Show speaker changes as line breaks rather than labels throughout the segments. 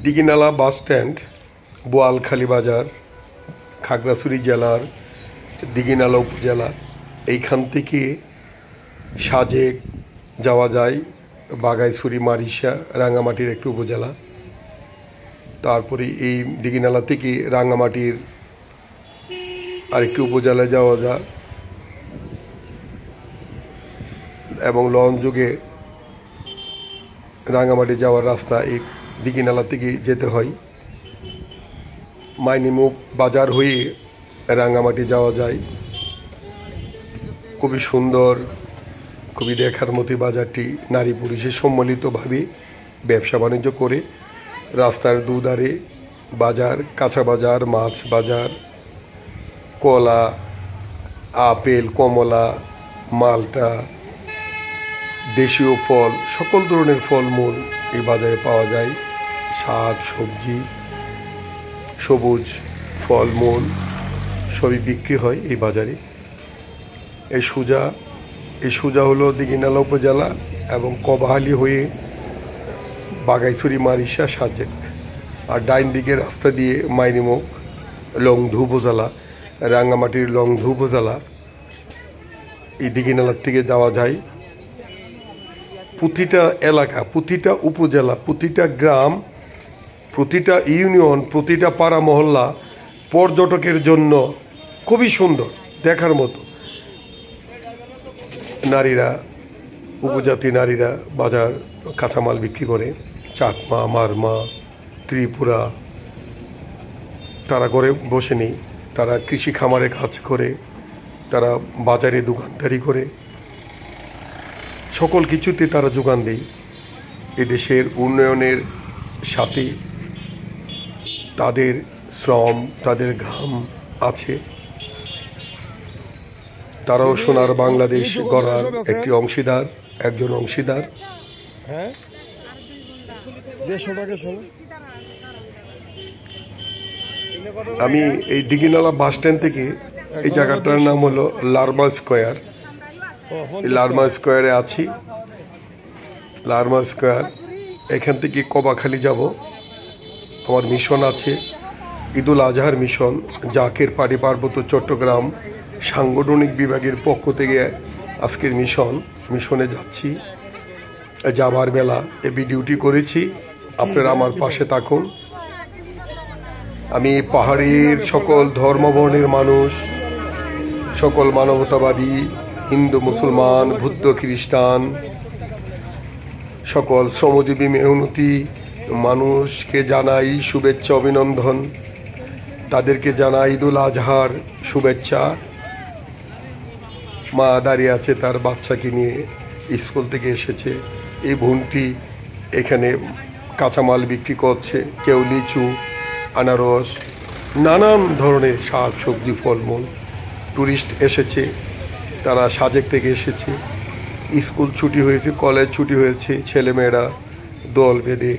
Dighinala bus stand, Boalkhali বাজার, খাগড়াছড়ি জেলার দিঘিনালা উপজেলা। এইখান থেকে সাজেক যাওয়া যায়, বাগাইছড়ি, মারিশা, রাঙ্গামাটির একটি উপজেলা। তারপরে এই দিঘিনালা থেকে রাঙ্গামাটির আরেকটি উপজেলায় যাওয়া যায় এবং লঞ্চ যোগে রাঙ্গামাটি যাওয়ার রাস্তা এই দিঘিনালা থেকে যেতে হয়। মাইনিমুখ বাজার হয়ে রাঙ্গামাটি যাওয়া যায়। খুবই সুন্দর, খুবই দেখার মতো বাজারটি। নারী পুরুষে সম্মিলিতভাবে ব্যবসা বাণিজ্য করে। রাস্তার দুধারে বাজার, কাঁচা বাজার, মাছ বাজার, কলা, আপেল, কমলা, মালটা, দেশীয় ফল, সকল ধরনের ফলমূল এই বাজারে পাওয়া যায়। শাক সবজি, সবুজ ফলমূল সবই বিক্রি হয় এই বাজারে। এই সোজা হলো দিঘিনালা উপজেলা এবং কবাহালি হয়ে বাগাইছড়ি, মারিশা, সাজেক। আর ডাইন দিকের রাস্তা দিয়ে মাইনিমুখ, লংধু উপজেলা, রাঙ্গামাটির লংধু উপজেলা এই দিঘিনালার থেকে যাওয়া যায়। প্রতিটা এলাকা, প্রতিটা উপজেলা, প্রতিটা গ্রাম, প্রতিটা ইউনিয়ন, প্রতিটা পাড়া মহল্লা পর্যটকের জন্য খুবই সুন্দর, দেখার মতো। নারীরা, উপজাতি নারীরা বাজার কাঁচামাল বিক্রি করে। চাকমা, মারমা, ত্রিপুরা, তারা করে বসে নেই। তারা কৃষি খামারে কাজ করে, তারা বাজারে দোকানদারি করে, সকল কিছুতে তারা যোগান দেয়। এদেশের উন্নয়নের সাথে তাদের শ্রম, তাদের ঘাম আছে। তারাও সোনার বাংলাদেশ গড়ার একটি অংশীদার, একজন অংশীদার। আমি এই দিঘিনালা বাস স্ট্যান্ড থেকে, এই জায়গাটার নাম হলো লারমা স্কোয়ার। এই লারমা স্কোয়ারে আছি। লারমা স্কোয়ার, এখান থেকে কবাখালী যাব। আমার মিশন আছে, ঈদুল আজহার মিশন, জাকের পাড়ি পার্বত্য চট্টগ্রাম সাংগঠনিক বিভাগের পক্ষ থেকে আজকের মিশনে যাচ্ছি। যাবার বেলা এই ভিডিওটি করেছি, আপনারা আমার পাশে থাকুন। আমি পাহাড়ের সকল ধর্মবর্ণের মানুষ, সকল মানবতাবাদী, হিন্দু, মুসলমান, বৌদ্ধ, খ্রিস্টান, সকল শ্রমজীবী মেহনতি মানুষকে জানাই শুভেচ্ছা, অভিনন্দন। তাদেরকে জানাই ঈদুল আজহার শুভেচ্ছা। মা দাঁড়িয়ে আছে তার বাচ্চাকে নিয়ে, স্কুল থেকে এসেছে। এই বোনটি এখানে কাঁচামাল বিক্রি করছে। কেউ লিচু, আনারস, নানান ধরনের শাক সবজি, ফলমূল। ট্যুরিস্ট এসেছে, তারা সাজেক থেকে এসেছে। স্কুল ছুটি হয়েছে, কলেজ ছুটি হয়েছে, ছেলেমেয়েরা দল বেঁধে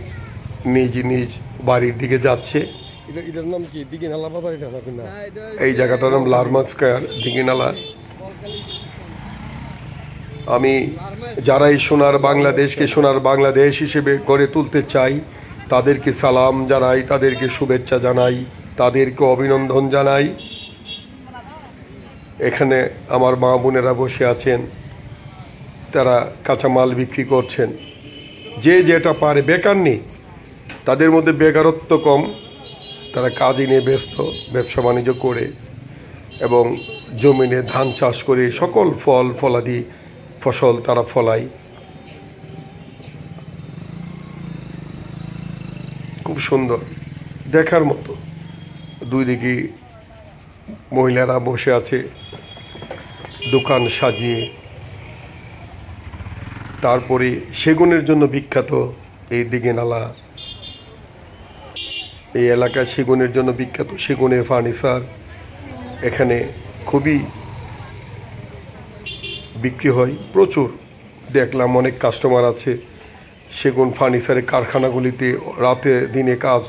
নিজ নিজ বাড়ির দিকে যাচ্ছে। এই জায়গাটার নাম লারমা স্কোয়ার, দিঘিনালা। আমি যারা এই সোনার বাংলাদেশকে সোনার বাংলাদেশ হিসেবে গড়ে তুলতে চাই, তাদেরকে সালাম জানাই, তাদেরকে শুভেচ্ছা জানাই, তাদেরকে অভিনন্দন জানাই। এখানে আমার মা বোনেরা বসে আছেন, তারা কাঁচামাল বিক্রি করছেন। যে যেটা পারে, বেকার নেই, তাদের মধ্যে বেকারত্ব কম। তারা কাজে নিয়ে ব্যস্ত, ব্যবসা বাণিজ্য করে এবং জমিনে ধান চাষ করে সকল ফল ফলাদি ফসল তারা ফলায়। খুব সুন্দর, দেখার মতো। দুই দিকে মহিলারা বসে আছে দোকান সাজিয়ে। তারপরে সেগুনের জন্য বিখ্যাত এই দিঘিনালা। এই এলাকায় সেগুনের জন্য বিখ্যাত, সেগুনের ফার্নিচার এখানে খুবই বিক্রি হয়, প্রচুর। দেখলাম অনেক কাস্টমার আছে। সেগুন ফার্নিচারের কারখানাগুলিতে রাতে দিনে কাজ